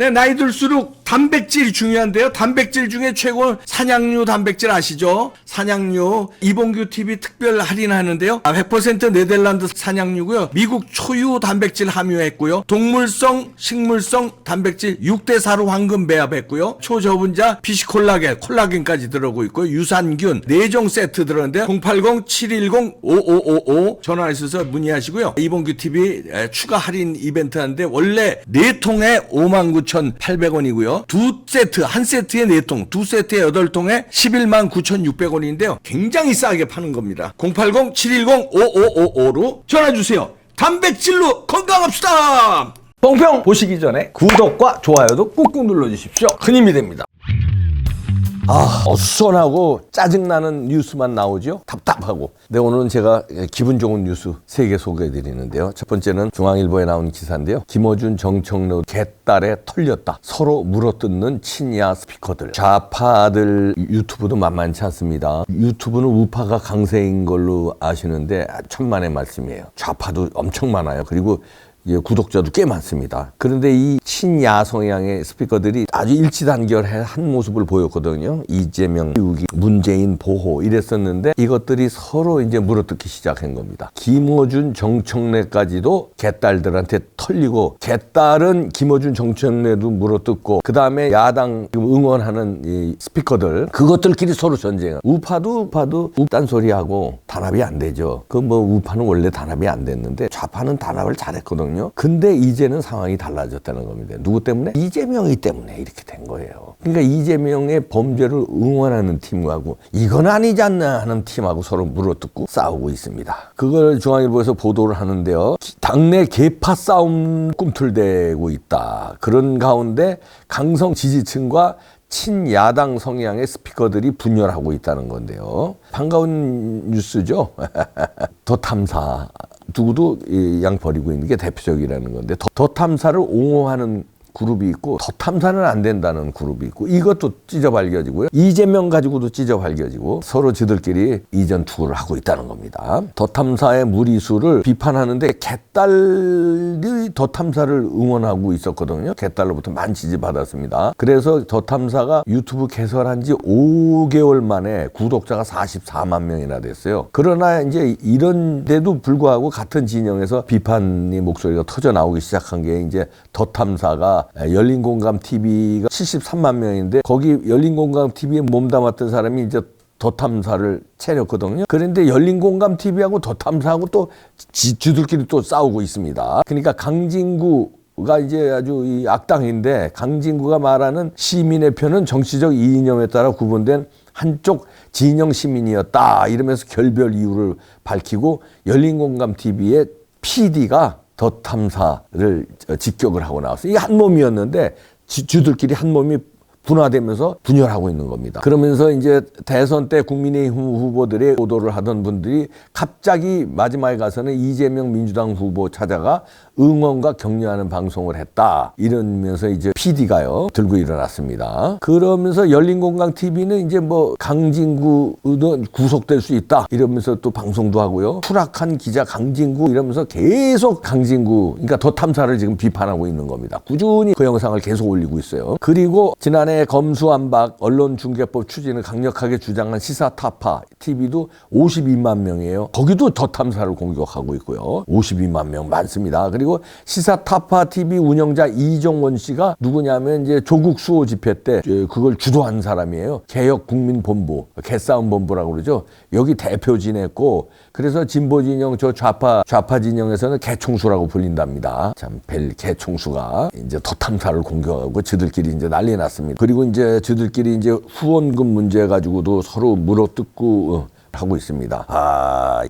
네, 나이 들수록 단백질이 중요한데요. 단백질 중에 최고 산양류 단백질 아시죠? 산양류 이봉규 TV 특별 할인하는데요. 100% 네덜란드 산양류고요. 미국 초유 단백질 함유했고요. 동물성, 식물성 단백질 6대4로 황금 배합했고요. 초저분자 피시콜라겐, 콜라겐까지 들어오고 있고요. 유산균 4종 세트 들었는데요. 080-710-5555 전화하셔서 문의하시고요. 이봉규 TV 추가 할인 이벤트 하는데 원래 4통에 59,800원이고요. 두 세트, 한 세트에 4통, 두 세트에 8통에 119,600원인데요. 굉장히 싸게 파는 겁니다. 080-710-5555로 전화주세요. 단백질로 건강합시다. 뽕평 보시기 전에 구독과 좋아요도 꾹꾹 눌러주십시오. 큰 힘이 됩니다. 어수선하고 짜증나는 뉴스만 나오죠. 답답하고. 네, 오늘은 제가 기분 좋은 뉴스 3개 소개해드리는데요. 첫 번째는 중앙일보에 나온 기사인데요. 김어준, 정청래 개딸에 털렸다. 서로 물어뜯는 친야 스피커들. 좌파들 유튜브도 만만치 않습니다. 유튜브는 우파가 강세인 걸로 아시는데 천만의 말씀이에요. 좌파도 엄청 많아요. 그리고 구독자도 꽤 많습니다. 그런데 이 친야 성향의 스피커들이 아주 일치단결한 모습을 보였거든요. 이재명 키우기, 문재인 보호 이랬었는데 이것들이 서로 이제 물어뜯기 시작한 겁니다. 김어준, 정청래까지도 개딸들한테 털리고, 개딸은 김어준, 정청래도 물어뜯고, 그 다음에 야당 응원하는 이 스피커들, 그것들끼리 서로 전쟁을. 우파도 딴소리하고 단합이 안 되죠. 우파는 원래 단합이 안 됐는데 좌파는 단합을 잘했거든요. 근데 이제는 상황이 달라졌다는 겁니다. 누구 때문에? 이재명이 때문에 이렇게 된 거예요. 그러니까 이재명의 범죄를 응원하는 팀하고 이건 아니지 않나 하는 팀하고 서로 물어뜯고 싸우고 있습니다. 그걸 중앙일보에서 보도를 하는데요. 당내 계파 싸움 꿈틀대고 있다. 그런 가운데 강성 지지층과 친야당 성향의 스피커들이 분열하고 있다는 건데요. 반가운 뉴스죠. 더 탐사. 누구도 양 버리고 있는 게 대표적이라는 건데, 더 탐사를 옹호하는 그룹이 있고 더 탐사는 안 된다는 그룹이 있고, 이것도 찢어 밝혀지고요. 이재명 가지고도 찢어 밝혀지고 서로 지들끼리 이전 투구를 하고 있다는 겁니다. 더 탐사의 무리수를 비판하는데 개딸이 더 탐사를 응원하고 있었거든요. 개딸로부터 많이 지지받았습니다. 그래서 더 탐사가 유튜브 개설한 지 5개월 만에 구독자가 44만 명이나 됐어요. 그러나 이제 이런데도 불구하고 같은 진영에서 비판의 목소리가 터져 나오기 시작한 게 이제 더 탐사가 열린공감TV가 73만 명인데 거기 열린공감TV에 몸담았던 사람이 이제 더 탐사를 차렸거든요. 그런데 열린공감TV하고 더 탐사하고 또 지들끼리 또 싸우고 있습니다. 그러니까 강진구가 이제 아주 이 악당인데, 강진구가 말하는 시민의 표는 정치적 이념에 따라 구분된 한쪽 진영 시민이었다 이러면서 결별 이유를 밝히고, 열린공감TV의 PD가 더 탐사를 직격을 하고 나왔어요. 이게 한 몸이었는데 주들끼리 한 몸이 분화되면서 분열하고 있는 겁니다. 그러면서 이제 대선 때 국민의힘 후보들의 보도를 하던 분들이 갑자기 마지막에 가서는 이재명 민주당 후보 찾아가 응원과 격려하는 방송을 했다 이러면서 이제 PD가요 들고 일어났습니다. 그러면서 열린공감TV는 이제 강진구도 구속될 수 있다 이러면서 또 방송도 하고요. 추락한 기자 강진구 이러면서 계속 강진구, 그러니까 더 탐사를 지금 비판하고 있는 겁니다. 꾸준히 그 영상을 계속 올리고 있어요. 그리고 지난해 검수완박 언론중재법 추진을 강력하게 주장한 시사타파 TV도 52만 명이에요. 거기도 더 탐사를 공격하고 있고요. 52만 명 많습니다. 그리고 시사타파 TV 운영자 이종원 씨가 누구냐면 이제 조국 수호 집회 때 그걸 주도한 사람이에요. 개혁국민본부, 개싸움본부라고 그러죠. 여기 대표 지냈고, 그래서 진보 진영 좌파 진영에서는 개총수라고 불린답니다. 참 개총수가 이제 더 탐사를 공격하고 지들끼리 이제 난리 났습니다. 그리고 이제 저들끼리 이제 후원금 문제 가지고도 서로 물어뜯고 하고 있습니다.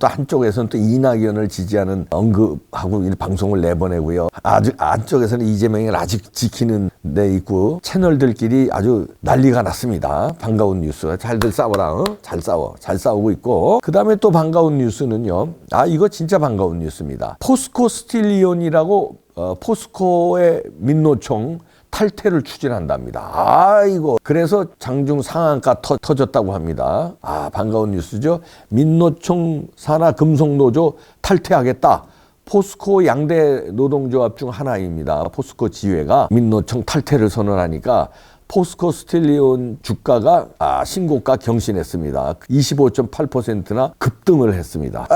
또 한쪽에서는 또 이낙연을 지지하는 언급하고 방송을 내보내고요. 아주 안쪽에서는 이재명을 아직 지키는 데 있고, 채널들끼리 아주 난리가 났습니다. 반가운 뉴스. 잘들 싸워라. 잘 싸우고 있고. 그 다음에 또 반가운 뉴스는요. 이거 진짜 반가운 뉴스입니다. 포스코 스틸리온이라고 포스코의 민노총 탈퇴를 추진한답니다. 이거 그래서 장중 상한가 터졌다고 합니다. 반가운 뉴스죠. 민노총 산하 금속노조 탈퇴하겠다. 포스코 양대 노동조합 중 하나입니다. 포스코 지회가 민노총 탈퇴를 선언하니까 포스코 스틸리온 주가가 신고가 경신했습니다. 25.8%나 급등을 했습니다.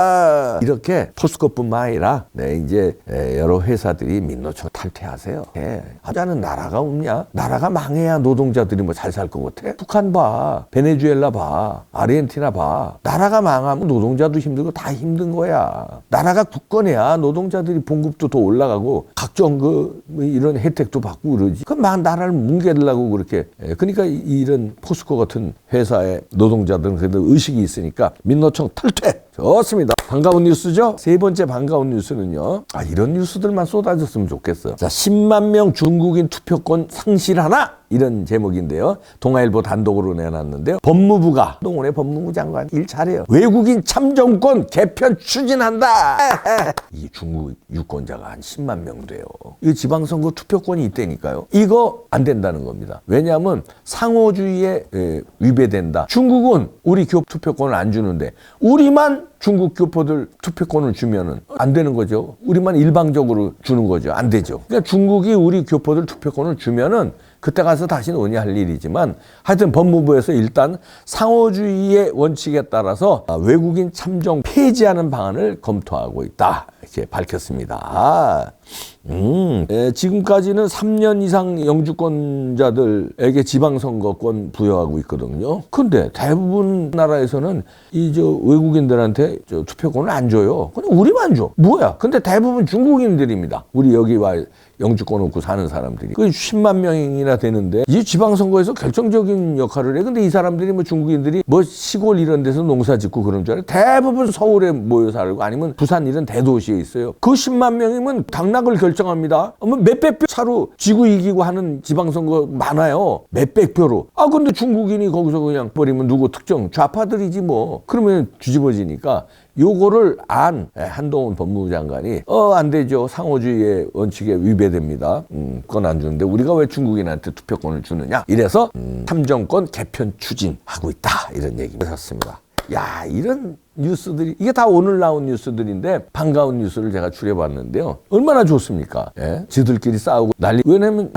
이렇게 포스코뿐만 아니라 이제 여러 회사들이 민노총 탈퇴하세요. 하자는 나라가 없냐? 나라가 망해야 노동자들이 뭐 잘 살 것 같아? 북한 봐, 베네수엘라 봐, 아르헨티나 봐. 나라가 망하면 노동자도 힘들고 다 힘든 거야. 나라가 굳건해야 노동자들이 봉급도 더 올라가고 각종 뭐 이런 혜택도 받고 그러지. 그럼 막 나라를 뭉개려고 그렇게. 그러니까 이런 포스코 같은 회사의 노동자들은 그래도 의식이 있으니까 민노총 탈퇴. 좋습니다. 반가운 뉴스죠? 세 번째 반가운 뉴스는요. 이런 뉴스들만 쏟아졌으면 좋겠어요. 자, 10만 명 중국인 투표권 상실하나? 이런 제목인데요. 동아일보 단독으로 내놨는데요. 법무부가 동원의 법무부 장관 일 잘해요. 외국인 참정권 개편 추진한다. 이 중국 유권자가 한 10만 명 돼요. 이 지방선거 투표권이 있다니까요. 이거 안 된다는 겁니다. 왜냐하면 상호주의에 위배된다. 중국은 우리 교포 투표권을 안 주는데 우리만 중국 교포들 투표권을 주면은 안 되는 거죠. 우리만 일방적으로 주는 거죠. 안 되죠. 그러니까 중국이 우리 교포들 투표권을 주면은 그때 가서 다시 논의할 일이지만 하여튼 법무부에서 일단 상호주의의 원칙에 따라서 외국인 참정 폐지하는 방안을 검토하고 있다. 이렇게 밝혔습니다. 지금까지는 3년 이상 영주권자들에게 지방선거권 부여하고 있거든요. 근데 대부분 나라에서는 외국인들한테 투표권을 안 줘요. 그냥 우리만 줘. 뭐야? 근데 대부분 중국인들입니다. 우리 여기 와 영주권 없고 사는 사람들이. 그 10만 명이나 되는데 이 지방선거에서 결정적인 역할을 해. 근데 이 사람들이 뭐 중국인들이 뭐 시골 이런 데서 농사 짓고 그런 줄 알아요. 대부분 서울에 모여 살고 아니면 부산 이런 대도시에 있어요. 그 10만 명이면 당락을 결정합니다. 몇백 표 차로 지구 이기고 하는 지방선거 많아요. 몇백 표로. 근데 중국인이 거기서 그냥 버리면 누구 특정 좌파들이지 뭐. 그러면 뒤집어지니까 요거를 한동훈 법무부 장관이 안 되죠. 상호주의의 원칙에 위배됩니다. 그건 안 주는데 우리가 왜 중국인한테 투표권을 주느냐. 이래서 참정권 개편 추진하고 있다. 이런 얘기를 했습니다. 야, 이런 뉴스들이 이게 다 오늘 나온 뉴스들인데 반가운 뉴스를 제가 추려봤는데요. 얼마나 좋습니까? 지들끼리 싸우고 난리. 왜냐면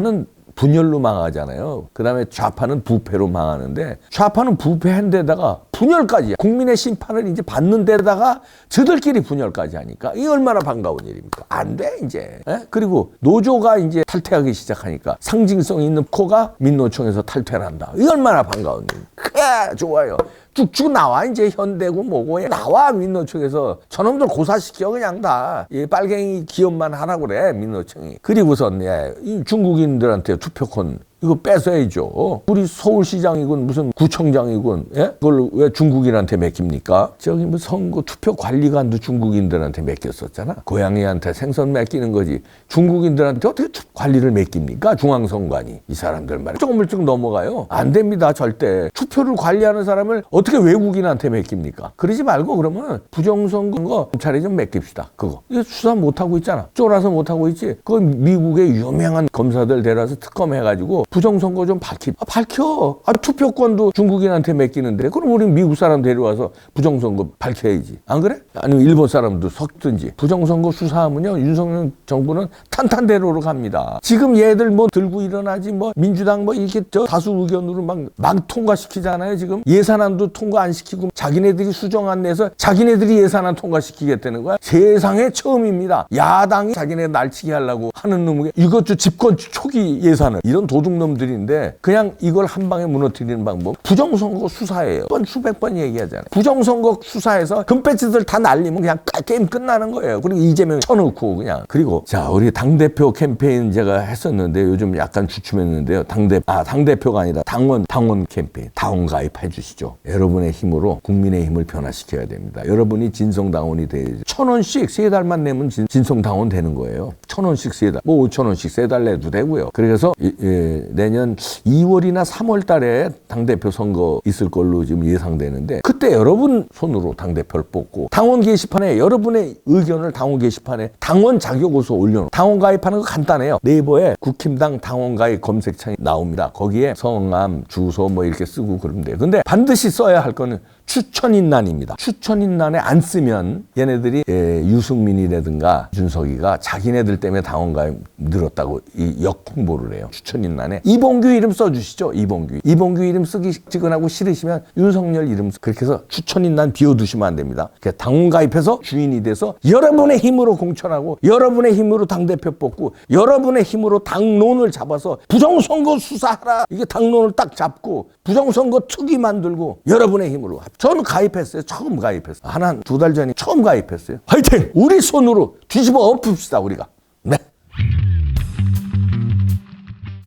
분열로 망하잖아요. 그 다음에 좌파는 부패로 망하는데 좌파는 부패한 데다가 분열까지 국민의 심판을 이제 받는 데다가 저들끼리 분열까지 하니까 이게 얼마나 반가운 일입니까? 안 돼 이제. 그리고 노조가 이제 탈퇴하기 시작하니까 상징성 있는 코가 민노총에서 탈퇴를 한다. 이게 얼마나 반가운 일입니까? 좋아요. 쭉쭉 나와. 이제 현대고 뭐고 나와. 민노총에서 저놈들 고사시켜 그냥 다. 이 빨갱이 기업만 하라고 그래 민노총이. 그리고선 이 중국인들한테 투표권 이거 뺏어야죠. 우리 서울시장이군 무슨 구청장이군 그걸 왜 중국인한테 맡깁니까? 저기 뭐 선거 투표 관리관도 중국인들한테 맡겼었잖아. 고양이한테 생선 맡기는 거지. 중국인들한테 어떻게 관리를 맡깁니까? 중앙선관위. 이 사람들 말이야. 조금씩 넘어가요. 안 됩니다. 절대. 투표를 관리하는 사람을 어떻게 외국인한테 맡깁니까? 그러지 말고 그러면 부정선거 검찰에 좀 맡깁시다. 그거. 이거 수사 못하고 있잖아. 쫄아서 못하고 있지. 그거 미국의 유명한 검사들 데려와서 특검해가지고 부정선거 좀 밝혀. 투표권도 중국인한테 맡기는데 그럼 우리 미국 사람 데려와서 부정선거 밝혀야지. 안 그래? 아니면 일본 사람도 섞든지. 부정선거 수사하면요 윤석열 정부는 탄탄대로로 갑니다. 지금 얘들 뭐 들고 일어나지 뭐 민주당 뭐 이렇게 다수 의견으로 막 통과시키잖아요. 지금 예산안도 통과 안 시키고 자기네들이 수정안 내서 자기네들이 예산안 통과시키겠다는 거야. 세상에 처음입니다. 야당이 자기네 날치기 하려고 하는 놈에게 이것도 집권 초기 예산을 이런 도둑놈들인데 그냥 이걸 한 방에 무너뜨리는 방법. 부정선거 수사예요. 수백 번 얘기하잖아요. 부정선거 수사에서 금배지들 다 날리면 그냥 게임 끝나는 거예요. 그리고 이재명 쳐놓고 그냥. 그리고 자 우리 당대표 캠페인 제가 했었는데 요즘 약간 주춤했는데요. 당대표가 아니라 당원 캠페인. 당원 가입해 주시죠. 여러분의 힘으로 국민의 힘을 변화시켜야 됩니다. 여러분이 진성당원이 돼야죠. 1,000원씩 3달만 내면 진성당원 되는 거예요. 1,000원씩 3달. 뭐 5,000원씩 3달 내도 되고요. 그래서 내년 2월이나 3월 달에 당대표 선거 있을 걸로 지금 예상되는데 그때 여러분 손으로 당대표를 뽑고 당원 게시판에 여러분의 의견을 당원 게시판에 당원 자격으로 올려놓고 당원 가입하는 거 간단해요. 네이버에 국힘당 당원 가입 검색창이 나옵니다. 거기에 성함, 주소 뭐 이렇게 쓰고 그러면 돼요. 근데 반드시 써야 할 거는 추천인란입니다. 추천인란에 안 쓰면 얘네들이 유승민이라든가 준석이가 자기네들 때문에 당원가입 늘었다고 이 역홍보를 해요. 추천인란에 이봉규 이름 써주시죠. 이봉규 이름 쓰기 찍은하고 싫으시면 윤석열 이름 그렇게 해서 추천인란 비워두시면 안 됩니다. 당원가입해서 주인이 돼서 여러분의 힘으로 공천하고 여러분의 힘으로 당대표 뽑고 여러분의 힘으로 당론을 잡아서 부정선거 수사하라. 이게 당론을 딱 잡고 부정선거 특위 만들고 여러분의 힘으로. 저는 가입했어요. 처음 가입했어요. 한 두 달 전에 처음 가입했어요. 화이팅! 우리 손으로 뒤집어 엎읍시다 우리가.